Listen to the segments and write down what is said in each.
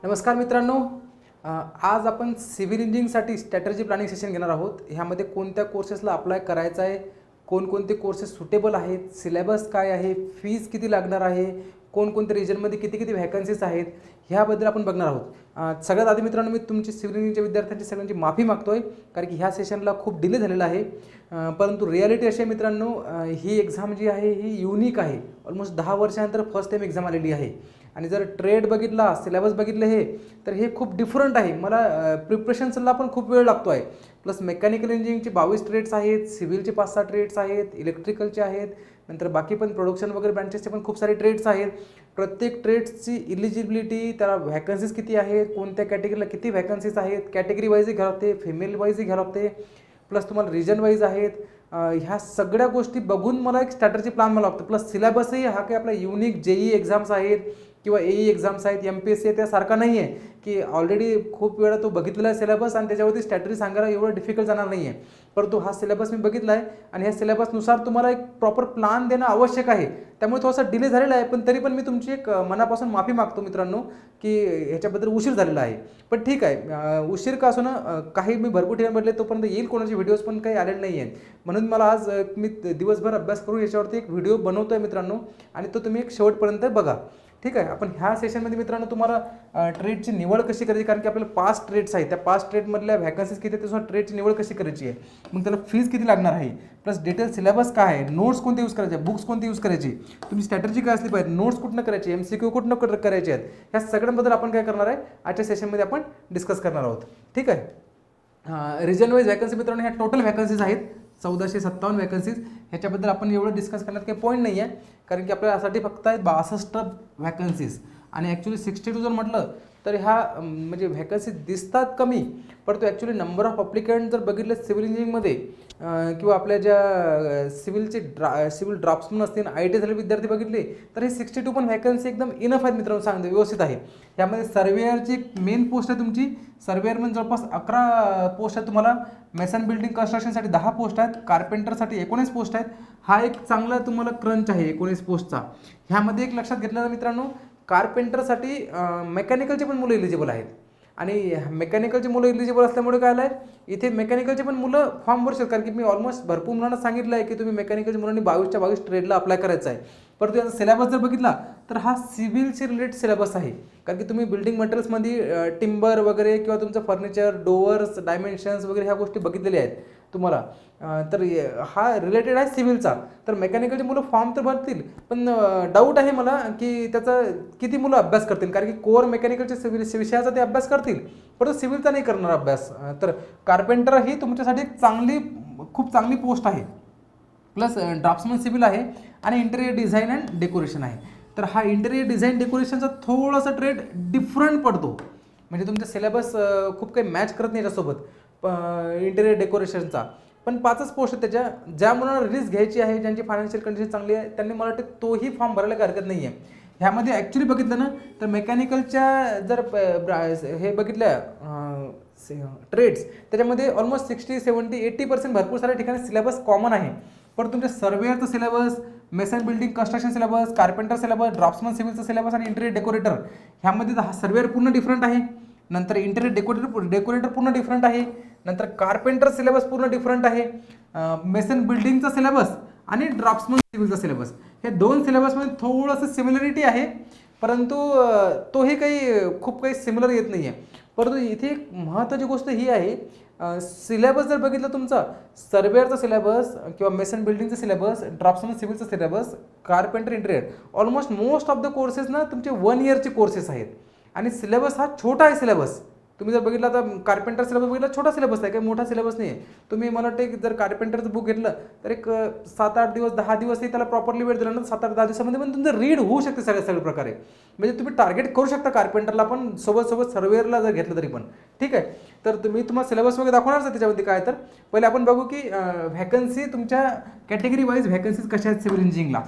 नमस्कार मित्रांनो. आज आपण सिव्हिल इंजिनिअरिंगसाठी स्ट्रॅटर्जी प्लॅनिंग सेशन घेणार आहोत. ह्यामध्ये कोणत्या कोर्सेसला अप्लाय करायचं आहे, कोणकोणते कोर्सेस सुटेबल आहेत, सिलेबस काय आहे, फीज किती लागणार आहे, कोणकोणत्या रिजनमध्ये किती किती व्हॅकन्सीज आहेत, ह्याबद्दल आपण बघणार आहोत. सगळ्यात आधी मित्रांनो, मी तुमची सिव्हिल इंजिनिअरिंगच्या विद्यार्थ्यांची सगळ्यांची माफी मागतो आहे, कारण की ह्या सेशनला खूप डिले झालेला आहे. परंतु रियालिटी अशी आहे मित्रांनो, ही एक्झाम जी आहे ही युनिक आहे. ऑलमोस्ट 10 वर्षानंतर फर्स्ट टाईम एक्झाम आलेली आहे. आणि जर ट्रेड बघितला, सिलेबस बघितलं हे, तर हे खूप डिफरंट आहे. मला प्रिपरेशन्सला पण खूप वेळ लागतो आहे. प्लस मेकॅनिकल इंजिनिअरिंगचे 22 ट्रेड्स आहेत, सिव्हिलचे 5-6 ट्रेड्स आहेत, इलेक्ट्रिकलचे आहेत, नंतर बाकी पण प्रोडक्शन वगैरे ब्रँचेसचे पण खूप सारे ट्रेड्स आहेत. प्रत्येक ट्रेड्सची इलिजिबिलिटी, त्याला व्हॅकन्सीज किती आहेत, कोणत्या कॅटेगरीला किती व्हॅकन्सीज आहेत, कॅटेगरी वाईजही घ्यावं लागते, फिमेल वाईजही घ्यावं लागते, प्लस तुम्हाला रिजन वाईज आहेत. ह्या सगळ्या गोष्टी बघून मला एक स्ट्रॅटर्जी प्लॅन मला लागतो. प्लस सिलेबसही हा काही आपला युनिक जेई एक्झाम्स आहेत किंवा एई एक्झाम्स आहेत, MPSC आहे त्यासारखा नाही आहे की ऑलरेडी खूप वेळा तो बघितलेला आहे सिलेबस आणि त्याच्यावरती स्ट्रॅटर्जी सांगायला एवढं डिफिकल्ट जाणार नाही आहे. परंतु हा सिलेबस मी बघितला आहे आणि ह्या सिलेबसनुसार तुम्हाला एक प्रॉपर प्लॅन देणं आवश्यक आहे. त्यामुळे थोडासा डिले झालेला आहे, पण तरी पण मी तुमची एक मनापासून माफी मागतो मित्रांनो की ह्याच्याबद्दल उशीर झालेला आहे. पण ठीक आहे, उशीर का असो ना, काही मी भरपूर ठिकाणी म्हटले तोपर्यंत येईल कोणाचे व्हिडिओज पण काही आलेले नाही आहेत. म्हणून मला आज मी दिवसभर अभ्यास करून याच्यावरती एक व्हिडिओ बनवतो आहे मित्रांनो, आणि तो तुम्ही एक शेवटपर्यंत बघा. ठीक आहे. आपण ह्या सेशनमध्ये मित्रांनो तुम्हाला ट्रेडची निवड कशी करायची, कारण की आपल्याला 5 ट्रेड्स आहेत, त्या 5 ट्रेडमधल्या व्हॅकन्सीज किती आहेत, त्यानुसार ट्रेडची निवड कशी करायची आहे, मग त्याला फीज किती लागणार आहे, प्लस डिटेल सिलेबस काय आहे, नोट्स कोणते यूज करायचे, बुक्स कोणते यूज करायची, तुम्ही स्ट्रॅटर्जी काय असली पाहिजे, नोट्स कुठनं करायची, MCQ कुठनं करायचे आहेत, ह्या सगळ्यांबद्दल आपण काय करणार आहे आजच्या सेशनमध्ये आपण डिस्कस करणार आहोत. ठीक आहे. रिजन वाईज व्हॅकन्सी मित्रांनो, ह्या टोटल व्हॅकन्सीज आहेत 1457 व्हॅकन्सीज. ह्याच्याबद्दल आपण एवढं डिस्कस करण्यात काही पॉईंट नाही आहे, कारण की आपल्यासाठी फक्त आहेत 62 व्हॅकन्सीज. आणि ॲक्च्युली 62 जर म्हटलं तर ह्या म्हणजे व्हॅकन्सी दिसतात कमी, परंतु ॲक्च्युली नंबर ऑफ अप्लिकंट जर बघितले सिव्हिल इंजिनिअरिंगमध्ये किंवा आपल्या ज्या सिव्हिल ड्राफ्ट्समन असतील, ITI झालेले विद्यार्थी बघितले तर हे 62 पण व्हॅकन्सी एकदम इनफ आहेत मित्रांनो, सांगते व्यवस्थित आहे. यामध्ये सर्वेअरची एक मेन पोस्ट आहे तुमची, सर्वेअरमध्ये जवळपास 11 पोस्ट आहेत तुम्हाला, मेसन बिल्डिंग कन्स्ट्रक्शनसाठी 10 पोस्ट आहेत, कार्पेंटरसाठी 19 पोस्ट आहेत. हा एक चांगला तुम्हाला क्रंच आहे 19 पोस्टचा. ह्यामध्ये एक लक्षात घेतलं मित्रांनो, कार्पेंटरसाठी मेकॅनिकलचे पण मुलं इलिजिबल आहेत. आणि मेकॅनिकलची मुलं इलिजिबल असल्यामुळे काय आलं आहे, इथे मेकॅनिकलचे पण मुलं फॉर्म भरू शकतात, कारण की मी ऑलमोस्ट भरपूर मुलांना सांगितलं आहे की तुम्ही मेकॅनिकलच्या मुलांनी 22च्या 22 ट्रेडला अप्लाय करायचं आहे. परंतु याचा सिलेबस जर बघितला तर हा सिव्हिलशी रिलेटेड सिलेबस आहे, कारण की तुम्ही बिल्डिंग मटेरियल्समध्ये टिंबर वगैरे किंवा तुमचं फर्निचर, डोअर्स, डायमेन्शन्स वगैरे ह्या गोष्टी बघितलेल्या आहेत तुम्हाला. तर हा रिलेटेड आहे सिव्हिलचा. तर मेकॅनिकलची मुलं फॉर्म तर भरतील, पण डाऊट आहे मला की त्याचा किती मुलं अभ्यास करतील, कारण की कोअर मेकॅनिकलच्या विषयाचा ते अभ्यास करतील, परंतु सिव्हिलचा नाही करणार अभ्यास. तर कार्पेंटर ही तुमच्यासाठी खूप चांगली पोस्ट आहे. प्लस ड्राफ्ट्समन सिव्हिल आहे आणि इंटेरियर डिझाईन अँड डेकोरेशन आहे. तर हा इंटेरियर डिझाईन डेकोरेशनचा थोडासा ट्रेड डिफरंट पडतो, म्हणजे तुमचा सिलेबस खूप काही मॅच करत नाही याच्यासोबत इंटेरियर डेकोरेशनचा. पण 5च पोस्ट आहेत त्याच्या. ज्या मुलांना रिलीज घ्यायची आहे, ज्यांची फायनान्शियल कंडिशन चांगली आहे, त्यांनी मला वाटतं तोही फॉर्म भरायला काही हरकत नाही आहे. ह्यामध्ये ॲक्च्युली बघितलं ना तर मेकॅनिकलच्या जर हे बघितलं ट्रेड्स, त्याच्यामध्ये ऑलमोस्ट 60, 70, 80% भरपूर साऱ्या ठिकाणी सिलेबस कॉमन आहे. पण तुमच्या सर्वेअरचं syllabus, mason building construction syllabus, carpenter syllabus, draughtsman सिव्हिलचं सिलेबस आणि इंटेरियर डेकोरेटर, ह्यामध्ये हा सर्वेअर पूर्ण डिफरंट आहे. नंतर इंटेरियर डेकोरेटर पूर्ण डिफरंट आहे. नंतर कार्पेंटर सिलेबस पूर्ण डिफरंट आहे. मेसन बिल्डिंगचा सिलेबस आणि ड्राफ्ट्समन सिव्हिलचा सिलेबस, हे 2 सिलेबसमध्ये थोडंसं सिमिलरिटी आहे, परंतु तोही खूप काही सिमिलर येत नाही आहे. परंतु इथे एक महत्त्वाची गोष्ट ही आहे, सिलेबस जर बघितलं तुमचा सर्वेअरचा सिलेबस किंवा मेसन बिल्डिंगचा सिलेबस, ड्राफ्ट्समन सिव्हिलचा syllabus, carpenter interior, almost most of the courses ना तुमचे 1 इयरचे कोर्सेस आहेत. आणि सिलेबस हा छोटा आहे. सिलेबस तुम्ही जर बघितला तर कार्पेंटर सिलेबस बघितला, छोटा सिलेबस आहे, काही मोठा सिलेबस नाही आहे. तुम्ही मला वाटतं जर कार्पेंटरचं बुक घेतलं तर एक 7-8 दिवस 10 दिवसही त्याला प्रॉपरली वेळ दिला ना, 7-8-10 दिवसामध्ये पण तुमचं रीड होऊ शकते सगळ्या प्रकारे. म्हणजे तुम्ही टार्गेट करू शकता कार्पेंटरला पण, सोबत सर्वेअरला जर घेतलं तरी पण. ठीक आहे. तर तुम्हाला सिलेबस वगैरे दाखवणारच आहे त्याच्यामध्ये काय. तर पहिले आपण बघू की व्हॅकन्सी तुमच्या कॅटेगरी वाईज व्हॅकन्सीज कशा आहेत सिव्हिल इंजिनिअरिंगला.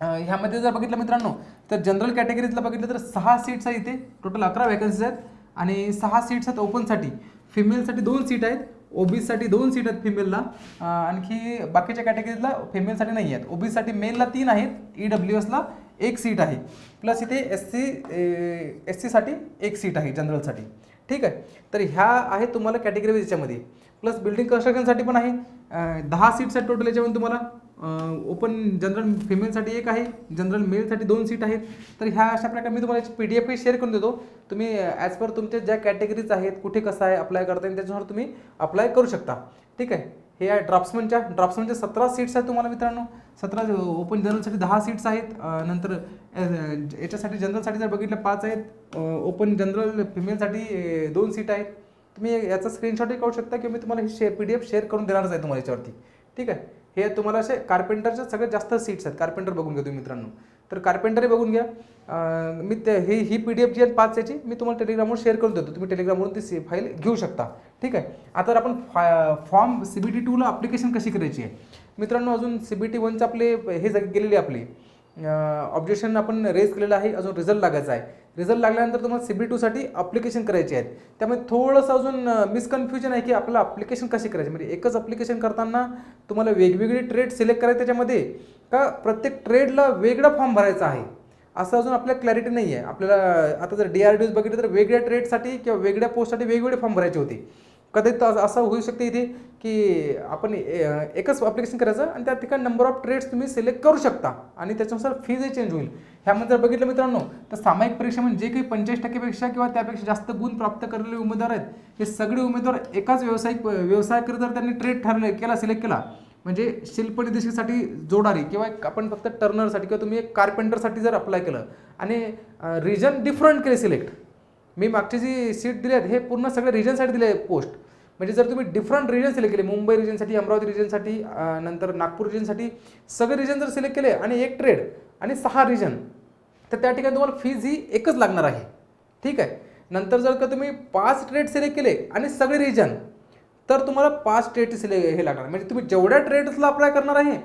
ह्यामध्ये जर बघितलं मित्रांनो तर जनरल कॅटेगरीजला बघितलं तर 6 सीट्स आहेत, इथे टोटल 11 व्हॅकन्सीज आहेत आणि 6 सीट्स आहेत ओपनसाठी. फिमेलसाठी 2 सीट आहेत, OBCसाठी 2 सीट आहेत फिमेलला. आणखी बाकीच्या कॅटेगरीजला फिमेलसाठी नाही आहेत. OBCसाठी मेलला 3 आहेत, EWSला एक सीट आहे, प्लस इथे एस सीसाठी एक सीट आहे जनरलसाठी. ठीक आहे, तर ह्या आहे तुम्हाला कॅटेगरी याच्यामध्ये. प्लस बिल्डिंग कन्स्ट्रक्शनसाठी पण आहे 10 सीट्स आहेत टोटल याच्यामध्ये तुम्हाला. ओपन जनरल फिमेलसाठी एक आहे, जनरल मेलसाठी 2 सीट आहेत. तर ह्या अशा प्रकारे मी तुम्हाला याची PDF शेअर करून देतो. तुम्ही ॲज पर तुमचे ज्या कॅटेगरीज आहेत, कुठे कसं आहे अप्लाय करता येईल त्याच्यावर तुम्ही अप्लाय करू शकता. ठीक आहे, हे आहे ड्राफ्ट्समनच्या 17 सीट्स आहेत तुम्हाला मित्रांनो. 17 ओपन जनरलसाठी 10 सीट्स आहेत. नंतर याच्यासाठी जनरलसाठी जर बघितलं 5 आहेत. ओपन जनरल फिमेलसाठी 2 सीट आहेत. तुम्ही याचा स्क्रीनशॉटही काढू शकता किंवा मी तुम्हाला ही PDF शेअर करून देणारच आहे तुम्हाला याच्यावरती. ठीक आहे, हे तुम्हाला असे कार्पेंटरच्या सगळ्यात जास्त सीट्स आहेत. कार्पेंटर बघून घ्या तुम्ही मित्रांनो. तर कार्पेंटरही बघून घ्या. मी ही PDF जी आहे 5 याची मी तुम्हाला टेलिग्रामवर शेअर करून देतो. तुम्ही टेलिग्रामवरून ती फाईल घेऊ शकता. ठीक आहे, आता आपण फॉर्म CBT 2ला अप्लिकेशन कशी करायची आहे मित्रांनो. अजून CBT 1चं आपले हे गेलेली आपली ऑब्जेक्शन आपण रेज केलेलं आहे. अजून रिझल्ट लागायचा आहे. रिझल्ट लागल्यानंतर तुम्हाला CBT 2साठी अप्लिकेशन करायची आहेत. त्यामुळे थोडंसं अजून मिसकन्फ्युजन आहे की आपलं अप्लिकेशन कशी करायची. म्हणजे एकच अप्लिकेशन करताना तुम्हाला वेगवेगळी ट्रेड सिलेक्ट करायची त्याच्यामध्ये, का प्रत्येक ट्रेडला वेगळा फॉर्म भरायचा आहे असं अजून आपल्याला क्लॅरिटी नाही आहे. आपल्याला आता जर DRDOs बघितलं तर वेगळ्या ट्रेडसाठी किंवा वेगळ्या पोस्टसाठी वेगवेगळे फॉर्म भरायचे होते. कदाचित असं होऊ शकते इथे की आपण एकच ॲप्लिकेशन करायचं आणि त्या ठिकाणी नंबर ऑफ ट्रेड्स तुम्ही सिलेक्ट करू शकता आणि त्याच्यानुसार फीजही चेंज होईल. ह्यामध्ये जर बघितलं मित्रांनो तर सामायिक परीक्षा म्हणजे जे काही 45% किंवा त्यापेक्षा जास्त गुण प्राप्त करलेले उमेदवार आहेत, हे सगळे उमेदवार एकाच व्यवसायाकरिता जर त्यांनी ट्रेड सिलेक्ट केला म्हणजे शिल्पनिदेशकासाठी जोडारी किंवा आपण फक्त टर्नरसाठी किंवा तुम्ही एक कार्पेंटरसाठी जर अप्लाय केलं आणि रिजन डिफरंट केले सिलेक्ट. मी मागची जी सीट दिली आहेत हे पूर्ण सगळे रिजनसाठी दिले पोस्ट. म्हणजे जर तुम्ही डिफरंट रिजन सिलेक्ट केले, मुंबई रिजनसाठी, अमरावती रिजनसाठी, नंतर नागपूर रिजनसाठी, सगळे रिजन जर सिलेक्ट केले आणि एक ट्रेड आणि 6 रिजन, तर त्या ठिकाणी तुम्हाला फीज ही एकच लागणार आहे. ठीक आहे, नंतर जर का तुम्ही 5 ट्रेड सिलेक्ट केले आणि सगळे रिजन, तर तुम्हाला 5 ट्रेड हे लागणार. म्हणजे तुम्ही जेवढ्या ट्रेड्सला अप्लाय करणार आहे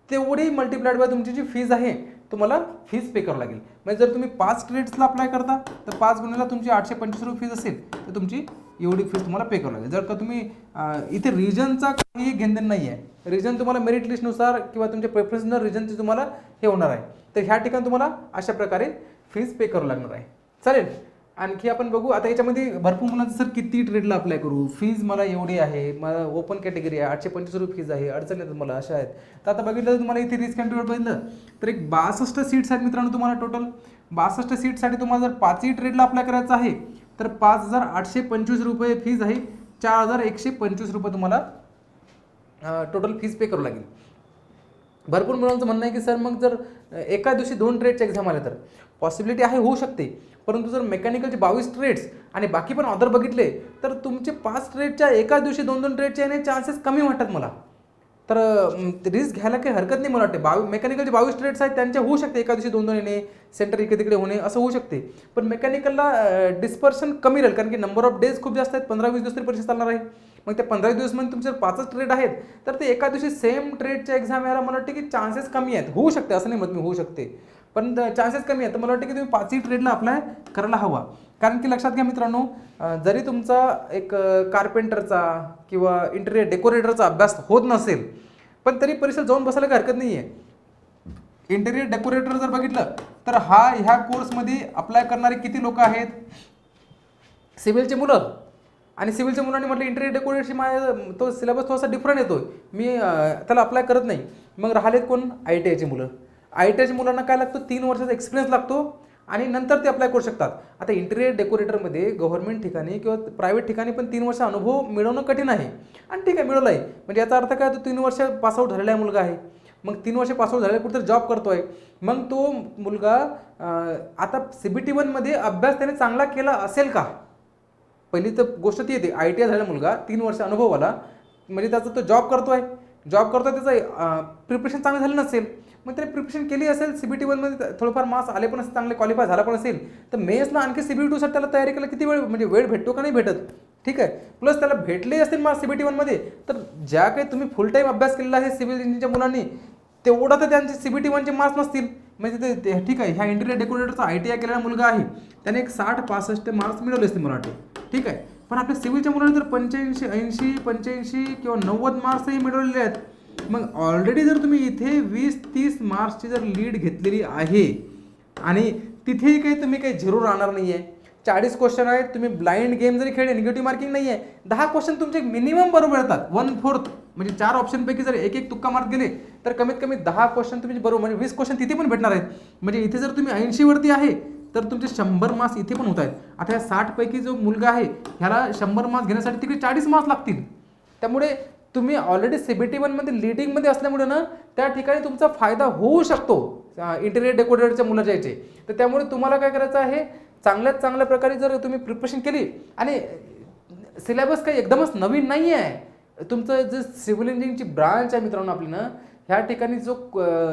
तेवढी मल्टिप्लाइड बाय तुमची जी फीज आहे तुम्हाला फीज पे करावं लागेल. म्हणजे जर तुम्ही 5 ट्रेड्सला अप्लाय करता तर 5 गुणिले तुमची 825 रुपये फीज असेल तर तुमची एवढी फीज तुम्हाला पे करावं लागेल. जर का तुम्ही इथे रिजनचा काही घेणदेण नाही आहे, रिजन तुम्हाला मेरिट लिस्टनुसार किंवा तुमच्या प्रेफरन्सनुसार रिजनचे तुम्हाला हे होणार आहे, तर ह्या ठिकाणी तुम्हाला अशा प्रकारे फीज पे करावं लागणार आहे. चालेल, आणखी आपण बघू. आता याच्यामध्ये भरपूर मुलांचं सर किती ट्रेडला अप्लाय करू, फीज मला एवढी आहे, मला ओपन कॅटेगरी आहे, 825 रुपये फीज आहे, अडचण येतात मला अशा आहेत. तर आता बघितलं तर तुम्हाला इथे रिस्क कॅन्डिडेट बघितलं तर एक 62 सीट्स आहेत मित्रांनो तुम्हाला टोटल. 62 सीटसाठी तुम्हाला जर 5ही ट्रेडला अप्लाय करायचं आहे तर 5,825 रुपये फीज आहे. 4,125 रुपये तुम्हाला टोटल फीज पे करावं लागेल. भरपूर मुलांचं म्हणणं आहे की सर मग जर एका दिवशी 2 ट्रेडच्या एक्झाम आल्या तर पॉसिबिलिटी आहे, होऊ शकते. परंतु जर मेकॅनिकलचे 22 ट्रेड्स आणि बाकी पण ऑदर बघितले तर तुमचे 5 ट्रेडच्या एका दिवशी 2-2 ट्रेडचे येणे चान्सेस कमी वाटतात मला. तर रिस्क घ्यायला काही हरकत नाही मला वाटते. मेकॅनिकलचे 22 ट्रेड्स आहेत त्यांच्या होऊ शकते एका दिवशी 2-2 येणे, सेंटर इकडे तिकडे होणे असं होऊ शकते. पण मेकॅनिकलला डिस्पर्शन कमी राहील कारण की नंबर ऑफ डेज खूप जास्त आहेत. 15-20 दिवस तरी परीक्षा चालणार आहे. मग त्या 15 दिवसमध्ये तुमचे 5च ट्रेड आहेत तर ते एका दिवशी सेम ट्रेडच्या एक्झाम यायला मला वाटते की चान्सेस कमी आहेत. होऊ शकते असं नाही म्हणत मी होऊ शकते, पण चान्सेस कमी आहेत. तर मला वाटतं की तुम्ही 5ही ट्रेडला अप्लाय करायला हवा. कारण की लक्षात घ्या मित्रांनो, जरी तुमचा एक कार्पेंटरचा किंवा इंटेरियर डेकोरेटरचा अभ्यास होत नसेल पण तरी परीक्षेत जाऊन बसायला काही हरकत नाही आहे. इंटेरियर डेकोरेटर जर बघितलं तर ह्या कोर्समध्ये अप्लाय करणारे किती लोक आहेत, सिव्हिलचे मुलं. आणि सिव्हिलच्या मुलांनी म्हटलं इंटेरियर डेकोरेटरची तो सिलेबस थोडासा डिफरंट येतो, मी त्याला अप्लाय करत नाही. मग राहिलेत कोण, ITIचे मुलं. ITIच्या मुलांना काय लागतं, 3 वर्षाचा एक्सपिरियन्स लागतो आणि नंतर ते अप्लाय करू शकतात. आता इंटेरियर डेकोरेटरमध्ये गव्हर्नमेंट ठिकाणी किंवा प्रायव्हेट ठिकाणी पण 3 वर्ष अनुभव मिळवणं कठीण आहे. आणि ठीक आहे, मिळवलं आहे म्हणजे याचा अर्थ काय, तो 3 वर्ष पासआउट झालेला मुलगा आहे. मग 3 वर्ष पासआउट झालेला कुठेतरी जॉब करतोय. मग तो मुलगा आता CBT 1मध्ये अभ्यास त्याने चांगला केला असेल का, पहिली तर गोष्ट ती येते. ITI झालेला मुलगा 3 वर्ष अनुभववाला म्हणजे त्याचा तो जॉब करतोय त्याचं प्रिपरेशन चांगलं झालं नसेल. मग त्याने प्रिपरेशन केली असेल, CBT 1मध्ये थोडंफार मार्क्स आले पण असेल, चांगले क्वालिफाय झाला पण असेल, तर मेन्सला आणखी CBT 2साठी त्याला तयारी करायला किती वेळ भेटतो का नाही भेटत. ठीक आहे, प्लस त्याला भेटले असतील मार्क्स CBT 1मध्ये तर ज्या काही तुम्ही फुल टाईम अभ्यास केलेला आहे सिव्हिल इंजिनिअरच्या मुलांनी तेवढा तर त्यांचे CBT 1चे मार्क्स नसतील. म्हणजे ते ठीक आहे, ह्या इंटेरियर डेकोरेटरचा ITI केलेला मुलगा आहे त्याने एक 60-65 मार्क्स मिळवले असतील मला वाटते. ठीक आहे, पण आपल्या सिव्हिलच्या मुलांनी तर 85 किंवा 90 मार्क्सही मिळवलेले आहेत. मग ऑलरेडी जर तुम्ही इथे 20-30 मार्क्सची जर लीड घेतलेली आहे आणि तिथेही काही तुम्ही काही झिरो राहणार नाही आहे. 40 क्वेश्चन आहेत, तुम्ही ब्लाइंड गेम जरी खेळले निगेटिव्ह मार्किंग नाही आहे. 10 क्वेश्चन तुमचे मिनिमम बरोबर येतात, 1/4 म्हणजे 4 ऑप्शनपैकी जर एक तुक्का मार्क गेले तर कमीत कमी 10 क्वेश्चन तुम्ही बरोबर, म्हणजे 20 क्वेश्चन तिथे पण भेटणार आहेत. म्हणजे इथे जर तुम्ही 80 वरती आहे तर तुमचे 100 मार्क्स इथे पण होत आहेत. आता या 60 पैकी जो मुलगा आहे ह्याला 100 मार्क्स घेण्यासाठी तिकडे 40 मार्क्स लागतील. त्यामुळे तुम्ही ऑलरेडी CBT 1मध्ये लिडिंगमध्ये असल्यामुळे ना त्या ठिकाणी तुमचा फायदा होऊ शकतो इंटिरियर डेकोरेटरच्या मुलाच्या याचे. तर त्यामुळे तुम्हाला काय करायचं आहे, चांगल्यात चांगल्या प्रकारे जर तुम्ही प्रिपरेशन केली, आणि सिलेबस काही एकदमच नवीन नाही आहे. तुमचं जे सिव्हिल इंजिनिअरिंगची ब्रांच आहे मित्रांनो आपली ना, ह्या ठिकाणी जो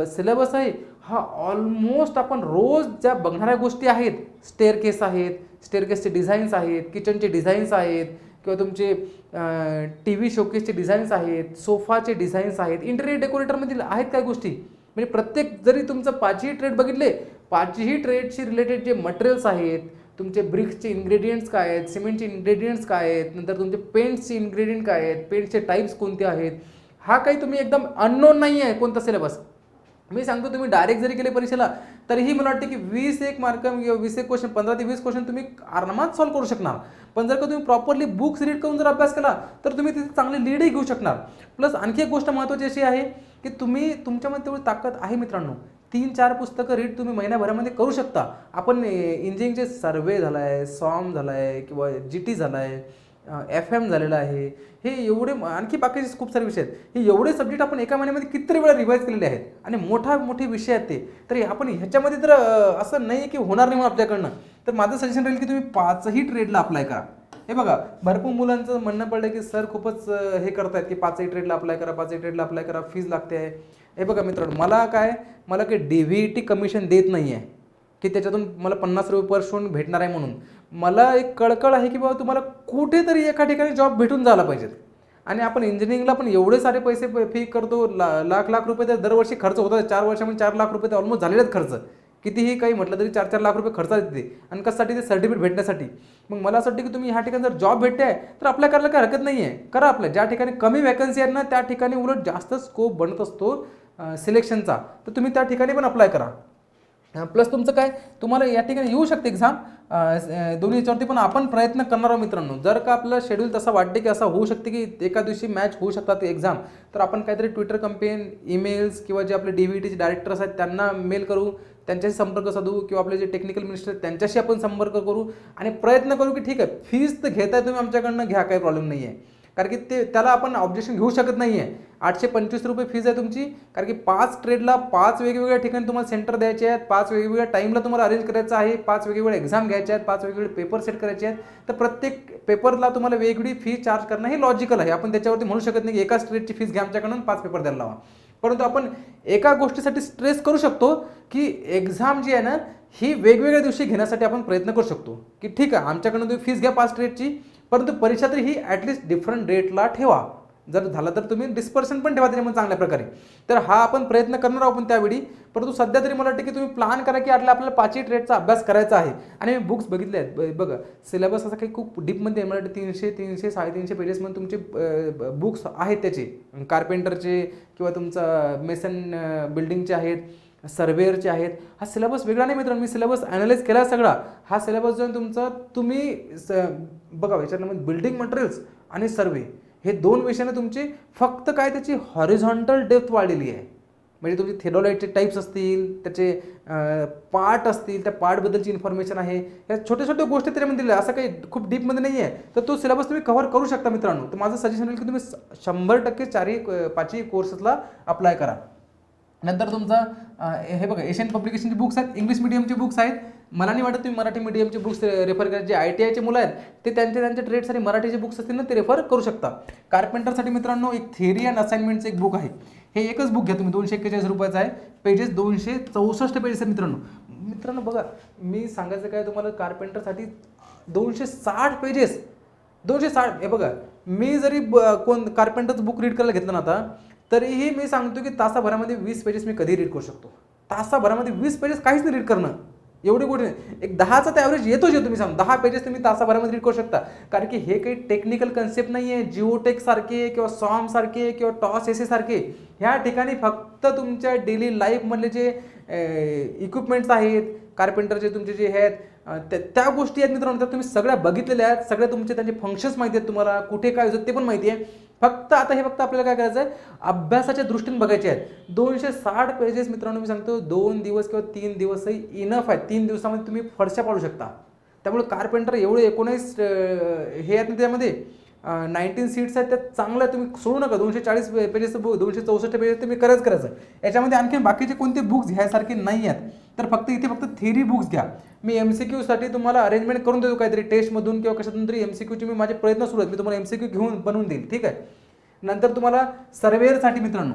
सिलेबस आहे हा ऑलमोस्ट आपण रोज ज्या बघणाऱ्या गोष्टी आहेत, स्टेअरकेस आहेत, स्टेअरकेसचे डिझाईन्स आहेत, किचनचे डिझाईन्स आहेत, किंवा तुमचे TV शोकेसचे डिझाईन्स आहेत, सोफाचे डिझाईन्स आहेत, इंटेरियर डेकोरेटरमधील आहेत काय गोष्टी. म्हणजे प्रत्येक जरी तुमचं 5ही ट्रेड बघितले, 5ही ट्रेडशी रिलेटेड जे मटेरियल्स आहेत, तुमचे ब्रिक्सचे इन्ग्रेडियंट्स काय आहेत, सिमेंटचे इन्ग्रेडियंट्स काय आहेत, नंतर तुमचे पेंट्सचे इन्ग्रेडियंट काय आहेत, पेंटचे टाईप्स कोणते आहेत, हा काही तुम्ही एकदम अननोन नाही आहे कोणता सिलेबस. मी सांगतो तुम्ही डायरेक्ट जरी केले परीक्षेला तरीही मला वाटतं की 21 मार्क किंवा 21 क्वेश्चन, 15 ते 20 क्वेश्चन तुम्ही आरामात सॉल्व्ह करू शकणार. पण जर का तुम्ही प्रॉपरली बुक्स रीड करून जर अभ्यास केला तर तुम्ही तिथे चांगली लीडही घेऊ शकणार. प्लस आणखी एक गोष्ट महत्त्वाची अशी आहे की तुम्ही तुमच्यामध्ये तेवढी ताकद आहे मित्रांनो. 3-4 पुस्तकं रीड तुम्ही महिन्याभरामध्ये करू शकता. आपण इंजिनिअरिंगचे सर्वे झाला आहे, सॉम झाला आहे, किंवा GT झाला आहे, FM झालेला आहे, हे एवढे आणखी बाकीचे खूप सारे विषय आहेत. हे एवढे सब्जेक्ट आपण एका महिन्यामध्ये कितीतरी वेळा रिवाईज केलेले आहेत, आणि मोठे विषय आहेत ते. तर आपण ह्याच्यामध्ये तर असं नाही की होणार नाही म्हणून आपल्याकडनं. तर माझं सजेशन राहील की तुम्ही 5ही ट्रेडला अप्लाय करा. हे बघा, भरपूर मुलांचं म्हणणं पडलं की सर खूपच हे करतायत की 5ही ट्रेडला अप्लाय करा, 5ही ट्रेडला अप्लाय करा, फीज लागते आहे. हे बघा मित्रांनो, मला काही DVT कमिशन देत नाही आहे की त्याच्यातून मला 50 रुपये पर स्टुडंट भेटणार आहे म्हणून. मला एक कळकळ आहे की बाबा तुम्हाला कुठेतरी एका ठिकाणी जॉब भेटून जायला पाहिजेत. आणि आपण इंजिनिअरिंगला पण एवढे सारे पैसे फी करतो, लाख रुपये तर दरवर्षी खर्च होतात. 4 वर्षामध्ये 4 लाख रुपये तर ऑलमोस्ट झालेले आहेत खर्च. कितीही काही म्हटलं तरी 4-4 लाख रुपये खर्च येते, आणि कशासाठी, ते सर्टिफिकेट भेटण्यासाठी. मग मला असं वाटतं की तुम्ही ह्या ठिकाणी जर जॉब भेटते आहे तर अप्लाय करायला काही हरकत नाही आहे, करा अप्लाय. ज्या ठिकाणी कमी वॅकन्सी आहेत ना त्या ठिकाणी उलट जास्त स्कोप बनत असतो सिलेक्शनचा, तर तुम्ही त्या ठिकाणी पण अप्लाय करा. प्लस तुमचं काय, तुम्हाला या ठिकाणी येऊ शकते एक्झाम दोन्ही याच्यावरती, पण आपण प्रयत्न करणार आहोत मित्रांनो. जर का आपलं शेड्यूल तसं वाटते की असं होऊ शकते की एका दिवशी मॅच होऊ शकतात एक्झाम, तर आपण काहीतरी ट्विटर कंपेन, ईमेल्स, किंवा जे आपले DVTचे डायरेक्टर्स आहेत त्यांना मेल करू, त्यांच्याशी संपर्क साधू, किंवा आपले जे टेक्निकल मिनिस्टर आहेत त्यांच्याशी आपण संपर्क करू, आणि प्रयत्न करू की ठीक आहे फीज तर घेताय तुम्ही आमच्याकडनं, घ्या, काही प्रॉब्लेम नाही आहे. कारण की त्याला आपण ऑब्जेक्शन घेऊ शकत नाही आहे. 825 रुपये फीज आहे तुमची, कारण की 5 ट्रेडला 5 वेगवेगळ्या ठिकाणी तुम्हाला सेंटर द्यायचे आहेत, 5 वेगवेगळ्या टाईमला तुम्हाला अरेंज करायचं आहे, 5 वेगवेगळ्या एक्झाम घ्यायच्या आहेत, 5 वेगवेगळे पेपर सेट करायचे आहेत. तर प्रत्येक पेपरला तुम्हाला वेगळी फी चार्ज करणं हे लॉजिकल आहे. आपण त्याच्यावरती म्हणू शकत नाही की एका स्ट्रेटची फीज घ्या आमच्याकडून, 5 पेपर द्यायला लावा. परंतु आपण एका गोष्टीसाठी स्ट्रेस करू शकतो की एक्झाम जी आहे ना ही वेगवेगळ्या दिवशी घेण्यासाठी आपण प्रयत्न करू शकतो की ठीक आहे आमच्याकडून तुम्ही फीस घ्या 5 ट्रेडची, परंतु परीक्षा तरी ही ॲटलिस्ट डिफरंट डेटला ठेवा. जर झालं तर तुम्ही डिस्पर्शन पण ठेवा त्याच्यामध्ये चांगल्या प्रकारे. तर हा आपण प्रयत्न करणार आहोत आपण त्यावेळी. परंतु सध्या तरी मला वाटतं की तुम्ही प्लॅन करा की आपल्याला 5ही ट्रेडचा अभ्यास करायचा आहे. आणि मी बुक्स बघितले आहेत, बघा सिलेबस असा काही खूप डीपमध्ये मला वाटतं 300-350 पेजेसमध्ये तुमचे बुक्स आहेत त्याचे, कार्पेंटरचे किंवा तुमचा मेसन बिल्डिंगचे आहेत, सर्वेअरचे आहेत. हा सिलेबस वेगळा नाही मित्रांनो, मी सिलेबस ॲनालाइज केला सगळा. हा सिलेबस जो आहे तुमचा, तुम्ही बघा याच्यामध्ये बिल्डिंग मटेरियल्स आणि सर्वे हे 2 विषयाने तुमची फक्त काय त्याची हॉरिझॉन्टल डेप्थ वाढलेली आहे. म्हणजे तुमचे थेडोलाइटचे टाईप्स असतील, त्याचे पार्ट असतील, त्या पार्टबद्दलची इन्फॉर्मेशन आहे, या छोट्या गोष्टी त्याच्यामध्ये दिल्या, असं काही खूप डीपमध्ये नाही आहे. तर तो सिलेबस तुम्ही कव्हर करू शकता मित्रांनो. तर माझं सजेशन राहील की तुम्ही 100% 5ही कोर्सेसला अप्लाय करा. नंतर तुमचा हे बघा एशियन पब्लिकेशनचे बुक्स आहेत, इंग्लिश मिडियमचे बुक्स आहेत. मला नाही वाटत तुम्ही मराठी मीडियमचे बुक्स रेफर करा. जे ITIचे मुलं आहेत ते त्यांच्या ट्रेडसाठी मराठीचे बुक्स असतील ना ते रेफर करू शकता. कार्पेंटरसाठी मित्रांनो एक थिअरी अँड असाइनमेंटचं एक बुक आहे. हे एकच बुक घ्या तुम्ही, 241 रुपयाचं आहे. पेजेस 264 पेजेस आहेत मित्रांनो. बघा मी सांगायचं काय तुम्हाला, कार्पेंटरसाठी 260 पेजेस, 260. हे बघा मी जरी कार्पेंटरचं बुक रीड करायला घेतलं ना आता, तरीही मी सांगतो की तासाभरामध्ये 20 पेजेस मी कधी रीड करू शकतो. तासाभरामध्ये 20 पेजेस काहीच नाही रीड करणं, एवढी गोष्ट नाही. एक 10चा तर ॲव्हरेज येतोच तुम्ही सांग, 10 पेजेस तुम्ही तासाभरामध्ये रीड करू शकता. कारण की हे काही टेक्निकल कन्सेप्ट नाही आहे. जिओटेक सारखे किंवा सॉम सारखे किंवा टॉस एसे सारखे ह्या ठिकाणी फक्त तुमच्या डेली लाईफमधले जे इक्विपमेंट्स आहेत, कार्पेंटरचे तुमचे जे हे आहेत त्या गोष्टी आहेत मित्रांनो, त्या तुम्ही सगळ्या बघितलेल्या आहेत, सगळ्या तुमचे त्यांचे फंक्शन्स माहिती आहेत तुम्हाला, कुठे काय होतं ते पण माहिती आहे. फक्त आता हे फक्त आपल्याला काय करायचं आहे, अभ्यासाच्या दृष्टीने बघायचे आहेत. 260 पेजेस मित्रांनो, मी सांगतो 2 दिवस किंवा 3 दिवसही इनफ आहे. 3 दिवसामध्ये तुम्ही फरशा पाडू शकता. त्यामुळे कार्पेंटर एवढे 19 हे आहेत ना त्यामध्ये 19 सीट्स आहेत, त्यात चांगलं आहे. तुम्ही सोडू नका. 240 पेजेसचं बुक, 264 पेजेस तुम्ही करायचं. याच्यामध्ये आणखी बाकीचे कोणते बुक्स घ्यायसारखे नाही आहेत. तर फक्त इथे फक्त थेरी बुक्स घ्या. मी MCQ साठी तुम्हाला अरेंजमेंट करून देतो, काहीतरी टेस्टमधून किंवा कशातून तरी MCQचे मी माझे प्रयत्न सुरू आहेत. मी तुम्हाला MCQ घेऊन बनवून देईल, ठीक आहे. नंतर तुम्हाला सर्वेअरसाठी मित्रांनो,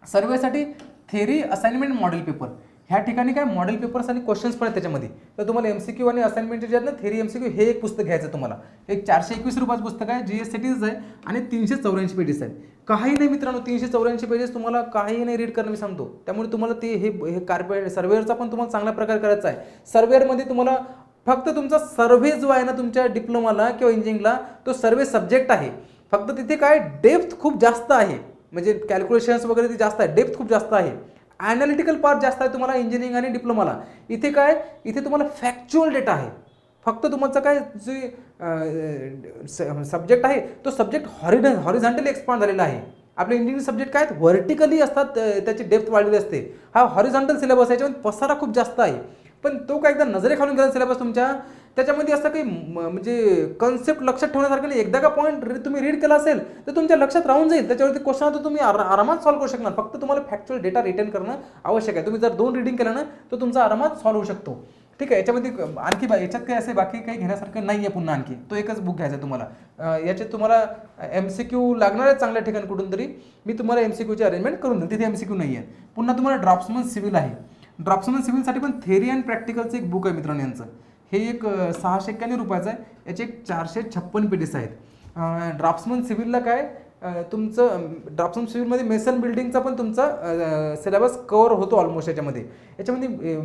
सर्वेसाठी थेरी असाइनमेंट मॉडेल पेपर, ह्या ठिकाणी काय मॉडेल पेपर्स आणि क्वेश्चन्स पण आहेत त्याच्यामध्ये. तर तुम्हाला MCQ आणि असाइनमेंटचे जे आहेत ना, थेरी MCQ हे एक पुस्तक घ्यायचं तुम्हाला. एक 421 रुपयाचं पुस्तक आहे, GSCTच आहे आणि 384 पेजेस आहेत. काही नाही मित्रांनो, 384 पेजेस तुम्हाला काही नाही रीड करणं मी सांगतो. त्यामुळे तुम्हाला ते हे कार्पेट सर्वेअरचा पण तुम्हाला चांगल्या प्रकारे करायचा आहे. सर्वेअरमध्ये तुम्हाला फक्त तुमचा सर्व्हे जो आहे ना तुमच्या डिप्लोमाला किंवा इंजिनिअरिंगला, तो सर्व्हे सब्जेक्ट आहे. फक्त तिथे काय डेप्थ खूप जास्त आहे, म्हणजे कॅल्क्युलेशन्स वगैरे ते जास्त आहे, डेप्थ खूप जास्त आहे. ॲनालिटिकल पार्ट जास्त आहे तुम्हाला इंजिनिअरिंग आणि डिप्लोमाला. इथे काय, इथे तुम्हाला फॅक्च्युअल डेटा आहे. फक्त तुमचा काय जे सब्जेक्ट आहे तो सब्जेक्ट हॉरिझॉन्टली एक्सपांड झालेला आहे. आपले इंजिनिअरिंग सब्जेक्ट काय व्हर्टिकली असतात, त्याची डेप्थ वाढलेली असते. हा हॉरिझॉन्टल सिलेबस आहे, याच्यामध्ये पसारा खूप जास्त आहे. पण तो काय एकदा नजरेखालून गेला सिलेबस तुमच्या, त्याच्यामध्ये असं काही म्हणजे कन्सेप्ट लक्षात ठेवण्यासारखं नाही. एकदा का पॉईंट तुम्ही रीड केला असेल तर तुमच्या लक्षात राहून जाईल. त्याच्यावरती क्वेश्चन तर तुम्ही आरामात सॉल्व्ह करू शकणार. फक्त तुम्हाला फॅक्च्युअल डेटा रिटेन करणं आवश्यक आहे. तुम्ही जर 2 रीडिंग केलं ना तर तुमचा आरामात सॉल्व्ह होऊ शकतो, ठीक आहे. याच्यामध्ये आणखी याच्यात काही असे बाकी काही घेण्यासारखं नाही आहे. पुन्हा आणखी तो एकच बुक घ्यायचा आहे तुम्हाला. याच्यात तुम्हाला MCQ लागणार आहे चांगल्या ठिकाणी कुठून तरी. मी तुम्हाला MCQची अरेंजमेंट करून देईन, तिथे MCQ नाही आहे. पुन्हा तुम्हाला ड्राफ्ट्समन सिव्हिल आहे. ड्राफ्ट्समन सिव्हिलसाठी पण थेरी अँड प्रॅक्टिकलचं एक बुक आहे मित्रांनो यांचं. हे एक 691 रुपयाचं आहे. याचे एक 456 पेजेस आहेत. ड्राफ्ट्समन सिव्हिलला काय तुमचं ड्राफ्ट्समन सिव्हिलमध्ये मेसन बिल्डिंगचा पण तुमचा सिलेबस कव्हर होतो ऑलमोस्ट. याच्यामध्ये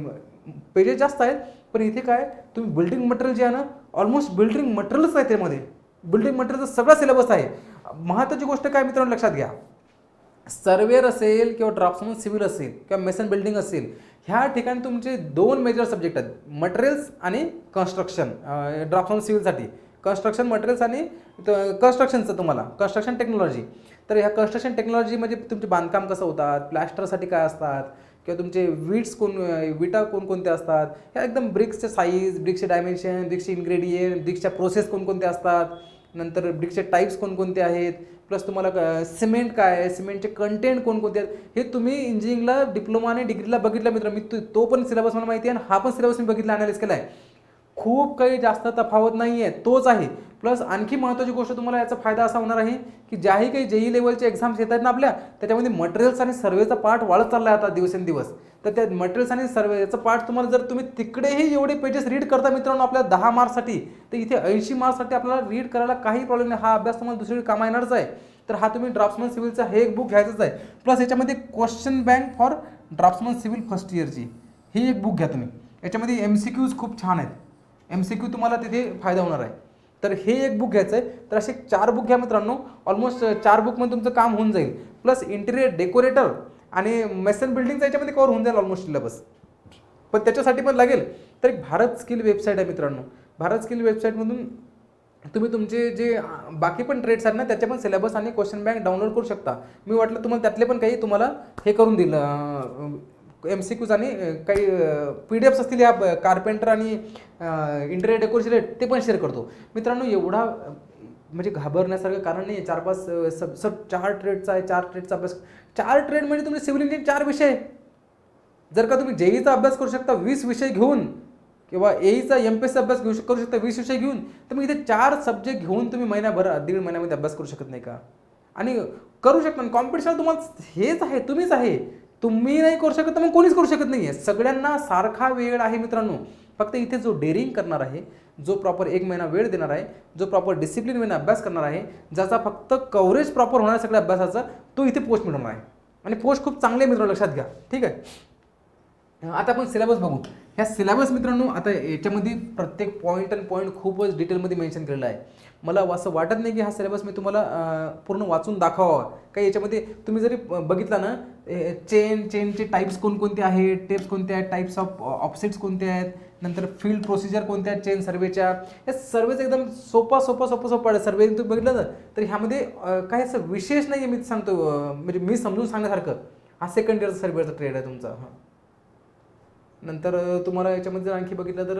पेजेस जास्त आहेत, पण इथे काय तुम्ही बिल्डिंग मटेरियल जे आहे ना, ऑलमोस्ट बिल्डिंग मटेरियलच आहे त्यामध्ये. बिल्डिंग मटेरियलचा सगळा सिलेबस आहे. महत्त्वाची गोष्ट काय मित्रांनो लक्षात घ्या, सर्वेअर असेल किंवा ड्राफ्ट्समन सिव्हिल असेल किंवा मेसन बिल्डिंग असेल, ह्या ठिकाणी तुमचे 2 मेजर सब्जेक्ट आहेत, मटेरियल्स आणि कन्स्ट्रक्शन. ड्राफ्ट्समन सिव्हिलसाठी कन्स्ट्रक्शन मटेरियल्स आणि कन्स्ट्रक्शनचं तुम्हाला कन्स्ट्रक्शन टेक्नॉलॉजी. तर ह्या कन्स्ट्रक्शन टेक्नॉलॉजी म्हणजे तुमचे बांधकाम कसं होतात, प्लॅस्टरसाठी काय असतात, किंवा तुमचे विटा कोणकोणते असतात, ह्या एकदम ब्रिक्सचे साईज, ब्रिक्सचे डायमेन्शन, ब्रिक्सचे इन्ग्रेडियंट, ब्रिक्सच्या प्रोसेस कोणकोणते असतात, नंतर ब्रिक्सचे टाईप्स कोणकोणते आहेत, प्लस तुम्हाला सिमेंट काय आहे, सिमेंटचे कंटेंट कोणकोणते आहेत, हे तुम्ही इंजिनिअरिंगला डिप्लोमा आणि डिग्रीला बघितलं मित्र. मी तो पण सिलेबस मला माहिती आहे आणि हा पण सिलेबस मी बघितला, अनालिस केला आहे. खूप काही जास्त तफावत नाही आहे, तोच आहे. प्लस आणखी महत्त्वाची गोष्ट तुम्हाला याचा फायदा असा होणार आहे की ज्याही काही JEE लेवलचे एक्झाम्स येत आहेत ना आपल्या, त्याच्यामध्ये मटेरियल्स आणि सर्वेचा पार्ट वाढत चालला आहे आता दिवसेंदिवस. तर त्या मटेरियल्स आणि सर्वेचा पार्ट तुम्हाला जर तुम्ही तिकडेही एवढे पेजेस रीड करता मित्रांनो आपल्या 10 मार्क्ससाठी, तर इथे 80 मार्क्ससाठी आपल्याला रीड करायला काही प्रॉब्लेम नाही. हा अभ्यास तुम्हाला दुसरीकडे कामा येणारच आहे. तर हा तुम्ही ड्राफ्ट्समन सिव्हिलचा हे एक बुक घ्यायचंच आहे. प्लस याच्यामध्ये question bank for draftsman civil first इयरची ही एक बुक घ्या तुम्ही. याच्यामध्ये MCQs खूप छान आहेत. MCQ तुम्हाला तिथे फायदा होणार आहे. तर हे एक बुक घ्यायचं आहे. तर असे 4 बुक घ्या मित्रांनो. ऑलमोस्ट 4 बुकमध्ये तुमचं काम होऊन जाईल. प्लस इंटिरियर डेकोरेटर आणि मेसन बिल्डिंगचा याच्यामध्ये कव्हर होऊन जाईल ऑलमोस्ट सिलेबस. पण त्याच्यासाठी पण लागेल तर एक भारत स्किल वेबसाईट आहे मित्रांनो. भारत स्किल वेबसाईटमधून तुम्ही तुमचे जे बाकी पण ट्रेड्स आहेत ना त्याचे पण सिलेबस आणि क्वेश्चन बँक डाउनलोड करू शकता. मी वाटलं तुम्हाला त्यातले पण काही तुम्हाला हे करून दिलं, MCQs आणि काही PDFs असतील या कार्पेंटर आणि इंटिरियर डेकोरेशन ते पण शेअर करतो मित्रांनो. एवढा म्हणजे घाबरण्यासारखं कारण नाही. 4-5 4 ट्रेडचा आहे, 4 ट्रेडचा अभ्यास. 4 ट्रेड म्हणजे तुम्ही सिव्हिल इंजिनिअरिंग 4 विषय. जर का तुम्ही JEEचा अभ्यास करू शकता 20 विषय घेऊन किंवा AEचा MPSC अभ्यास करू शकता 20 विषय घेऊन, तर मग इथे 4 सब्जेक्ट घेऊन तुम्ही महिनाभर 1.5 महिन्यामध्ये अभ्यास करू शकत नाही का? आणि करू शकता. कॉम्पिटिशन तुम्हाला हेच आहे, तुम्हीच आहे. तुम्ही नाही करू शकत तर मग कोणीच करू शकत नाही आहे. सगळ्यांना सारखा वेळ आहे मित्रांनो. फक्त इथे जो डेअरिंग करणार आहे, जो प्रॉपर 1 महिना वेळ देणार आहे, जो प्रॉपर डिसिप्लिन वेने अभ्यास करणार आहे, ज्याचा फक्त कव्हरेज प्रॉपर होणार आहे सगळ्या अभ्यासाचा, तो इथे पोस्ट मिळवणार आहे. आणि पोस्ट खूप चांगले मित्रांनो लक्षात घ्या, ठीक आहे. आता आपण सिलेबस बघू. ह्या सिलेबस मित्रांनो आता याच्यामध्ये प्रत्येक पॉईंट खूपच डिटेलमध्ये मेन्शन केलेला आहे. मला असं वाटत नाही की हा सिलेबस मी तुम्हाला पूर्ण वाचून दाखवावा. काही याच्यामध्ये तुम्ही जरी बघितला ना चेनचे टाईप्स कोणकोणते आहेत, टेप्स कोणते आहेत, टाईप्स ऑफ ऑफसेट्स कोणते आहेत, नंतर फील्ड प्रोसिजर कोणत्या आहेत चेन सर्वेच्या. या सर्वेचं एकदम सोपा आहे सर्वे. तुम्ही बघितलं ना तर ह्यामध्ये काही असं विशेष नाही आहे. मी सांगतो म्हणजे मी समजून सांगण्यासारखं. हा सेकंड इयरचा सर्वेचा ट्रेड आहे तुमचा. हां, नंतर तुम्हाला याच्यामध्ये जर आणखी बघितलं तर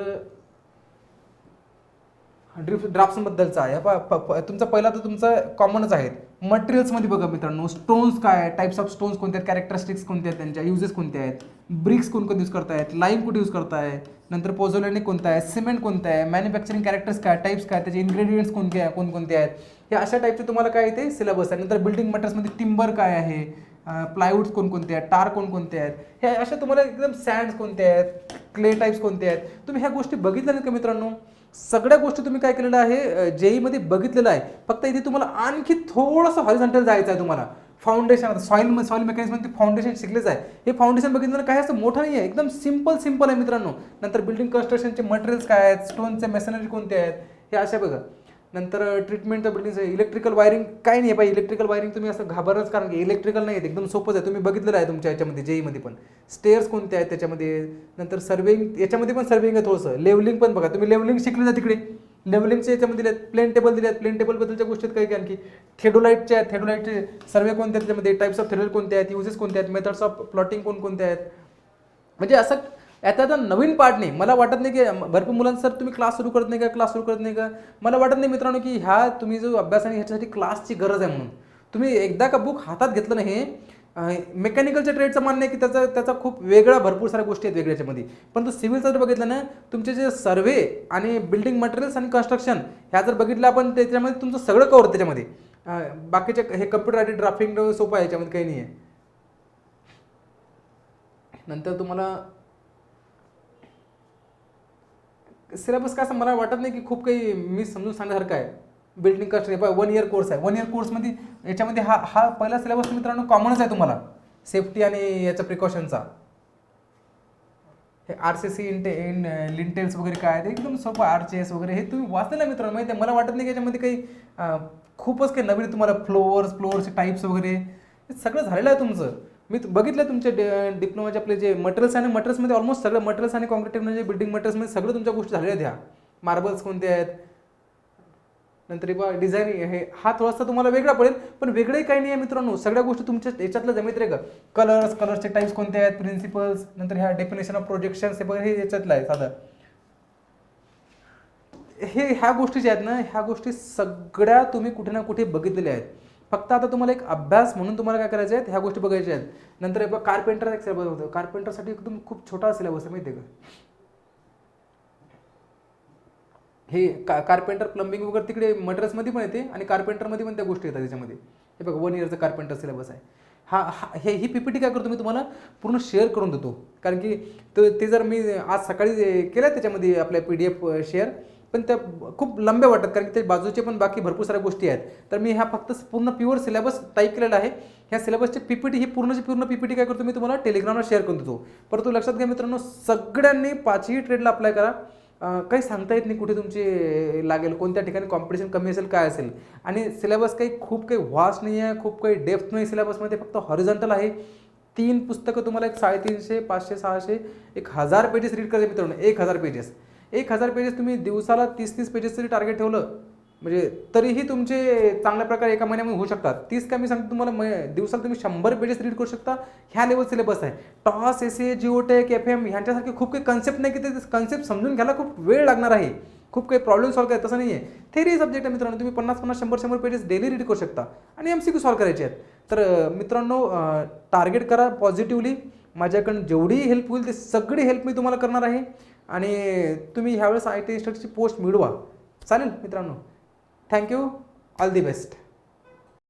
ड्राफ्ट्सबद्दलचा आहे. तुमचा पहिला तर तुमचा कॉमनच आहेत. मटेरियल्समध्ये बघा मित्रांनो, स्टोन्स काय आहे, टाईप्स ऑफ स्टोन्स कोणते आहेत, कॅरेक्टरिस्टिक्स कोणते आहेत, त्यांच्या युजेस कोणते आहेत, ब्रिक्स कोणकोणते यूज करतायत, लाईम कुठे यूज करताय, नंतर पोझोलॅनिक कोणता आहे, सिमेंट कोणतं आहे, मॅन्युफॅक्चरिंग कॅरेक्टर्स काय, टाईप्स काय, त्याचे इन्ग्रेडियंट्स कोणकोणते आहेत, हे अशा टाईपचे तुम्हाला काय इथे सिलेबस आहे. नंतर बिल्डिंग मटेरियल्समध्ये टिंबर काय आहे, प्लायवूड्स कोणकोणते आहेत, टार कोणकोणते आहेत, हे अशा तुम्हाला एकदम सँड्स कोणते आहेत, क्ले टाईप्स कोणते आहेत. तुम्ही ह्या गोष्टी बघितल्या नाहीत का मित्रांनो? सगळ्या गोष्टी तुम्ही काय केलेलं आहे जेईमध्ये बघितलेलं आहे. फक्त इथे तुम्हाला आणखी थोडंसं हॉरिझॉन्टल जायचं आहे. तुम्हाला फाउंडेशन सॉईल मेकॅनिझममध्ये फाउंडेशन शिकलेच आहे. हे फाउंडेशन बघितलं काय असं मोठं नाही आहे, एकदम सिंपल आहे मित्रांनो. नंतर बिल्डिंग कन्स्ट्रक्शनचे मटेरियल्स काय आहेत, स्टोनचे मेसनरी कोणते आहेत, हे अशा बघा. नंतर ट्रीटमेंट बिल्डिंगचं इलेक्ट्रिकल वायरिंग काय नाही आहे पाहिजे. इलेक्ट्रिकल वायरिंग तुम्ही असं घाबरच, कारण की इलेक्ट्रिकल नाही आहे, एकदम सोपंच आहे. तुम्ही बघितलेलं आहे तुमच्या याच्यामध्ये जेईमध्ये पण. स्टेअर्स कोणते आहेत त्याच्यामध्ये. नंतर सर्विंग, याच्यामध्ये पण सर्विंग आहे थोडंसं. लेवलिंग पण बघा, तुम्ही लेवलिंग शिकले जा तिकडे. लेवलिंगचे याच्यामध्ये दिलेत, प्लेन टेबल दिलेत, प्लेन टेबलबद्दलच्या गोष्टीत काही आणखी थेडोलाइटचे आहेत, थेडोलाइटचे सर्वे कोणते आहेत त्याच्यामध्ये, टाईप्स ऑफ थेडोलाइट कोणते आहेत, युजेस कोणते आहेत, मेथड्स ऑफ प्लॉटिंग कोणकोणते आहेत. म्हणजे असं आता नवीन पार्ट नाही. मला वाटत नाही की भरपूर मुलांचं सर तुम्ही क्लास सुरू करत नाही का. मला वाटत नाही मित्रांनो की ह्या तुम्ही जो अभ्यास आहे ह्याच्यासाठी क्लासची गरज आहे म्हणून. तुम्ही एकदा का बुक हातात घेतलं नाही. मेकॅनिकलच्या ट्रेडचं मान्य आहे की त्याचा खूप वेगळा भरपूर साऱ्या गोष्टी आहेत वेगळ्या याच्यामध्ये. पण तो सिव्हिलचं जर बघितलं ना, तुमचे जे सर्वे आणि बिल्डिंग मटेरियल्स आणि कन्स्ट्रक्शन ह्या जर बघितलं आपण, त्याच्यामध्ये तुमचं सगळं कवर त्याच्यामध्ये. बाकीचे हे कम्प्युटर ॲडिट ड्राफ्टिंग सोपं आहे, याच्यामध्ये काही नाही आहे. नंतर तुम्हाला सिलेबस काय असं मला वाटत नाही की खूप काही मी समजून सांगण्यासारखं आहे. बिल्डिंग कन्स्ट्रक्शन 1 इयर कोर्स आहे. 1 इयर कोर्समध्ये याच्यामध्ये हा पहिला सिलेबस मित्रांनो कॉमनच आहे तुम्हाला, सेफ्टी आणि याचा प्रिकॉशनचा. हे RCC लिंटेल्स वगैरे काय आहे ते एकदम सोपं. RCS वगैरे हे तुम्ही वाचलेलं मित्रांनो, माहिती आहे. मला वाटत नाही की याच्यामध्ये काही खूपच काही नवीन तुम्हाला फ्लोअर्सचे टाईप्स वगैरे हे सगळं झालेलं आहे तुमचं. मी बघितलं तुमचे डिप्लोमाचे आपले जे मटेरियल्स आहे, मटेरियल्समध्ये ऑलमोस्ट सगळं मटेरियल्स आणि कॉन्क्रीट म्हणजे बिल्डिंग मटेरियल्समध्ये सगळं तुमच्या गोष्टी झालेल्या आहेत. ह्या मार्बल्स कोणते आहेत, नंतर डिझाईन हा थोडासा तुम्हाला वेगळा पडेल, पण वेगळंही काही नाही आहे मित्रांनो. सगळ्या गोष्टी तुमच्या याच्यातलं जमित रे का. कलर्सचे टाईप्स कोणते आहेत, प्रिन्सिपल्स, नंतर ह्या डेफिनेशन ऑफ प्रोजेक्शन्स हे बघा, हे याच्यातलं आहे साधं. ह्या गोष्टी ज्या आहेत ना, ह्या गोष्टी सगळ्या तुम्ही कुठे ना कुठे बघितलेल्या आहेत. फक्त आता तुम्हाला एक अभ्यास म्हणून तुम्हाला काय करायचे आहेत, ह्या गोष्टी बघायच्या आहेत. नंतर कार्पेंटर एक सिलेबस होतं. कार्पेंटरसाठी एकदम खूप छोटा सिलेबस आहे, माहिती आहे का. हे कार्पेंटर प्लंबिंग वगैरे तिकडे मटेरियल्समध्ये पण येते आणि कार्पेंटरमध्ये पण त्या गोष्टी येतात त्याच्यामध्ये. हे बघा 1 इयरचं कार्पेंटर सिलेबस आहे. ही PPT काय करतो मी तुम्हाला पूर्ण शेअर करून देतो, कारण की ते जर मी आज सकाळी केलं त्याच्यामध्ये आपल्या PDF शेअर, पण त्या खूप लंब्या वाटतात, कारण की ते बाजूचे पण बाकी भरपूर साऱ्या गोष्टी आहेत. तर मी ह्या फक्त पूर्ण प्युअर सिलेबस टाईप केलेला आहे. ह्या सिलेबसची PPT ही पूर्ण PPT काय करतो मी तुम्हाला टेलिग्रामला शेअर करून देतो. परंतु लक्षात घ्या मित्रांनो, सगळ्यांनी 5ही ट्रेडला अप्लाय करा. काही सांगता येत नाही कुठे तुमची लागेल, कोणत्या ठिकाणी कॉम्पिटिशन कमी असेल, काय असेल. आणि सिलेबस खूप काही व्हास्ट नाही आहे, खूप काही डेप्थ नाही सिलेबसमध्ये, फक्त हॉरिझॉन्टल आहे. 3 पुस्तकं तुम्हाला 350, 500, 600, 1000 पेजेस रीड करायचे मित्रांनो. 1000 पेजेस 1000 पेजेस तुम्ही दिवसाला 30 पेजेस जरी टार्गेट ठेवलं म्हणजे तरीही तुमचे चांगल्या प्रकारे एका महिन्यामध्ये होऊ शकतात. 30 काय मी सांगतो तुम्हाला, दिवसाला तुम्ही 100 पेजेस रीड करू शकता. ह्या लेवल सिलेबस आहे. टॉस, SA, जिओटेक, FM ह्यांच्यासारखे खूप काही कन्सेप्ट नाही की ते कन्सेप्ट समजून घ्यायला खूप वेळ लागणार आहे, खूप काही प्रॉब्लेम सॉल्व्ह करायचं तसं नाही आहे. थेरी सब्जेक्ट आहे मित्रांनो. तुम्ही 50-50, 100-100 पेजेस डेली रीड करू शकता आणि MCQ सॉल्व्ह करायचे आहेत. तर मित्रांनो, टार्गेट करा पॉझिटिव्हली. माझ्याकडून जेवढी हेल्प होईल ते सगळी हेल्प मी तुम्हाला करणार आहे आणि तुम्ही ह्यावेळेस IT इंस्ट्रक्टरची पोस्ट मिळवा. चालेल मित्रांनो. थँक्यू. All the best.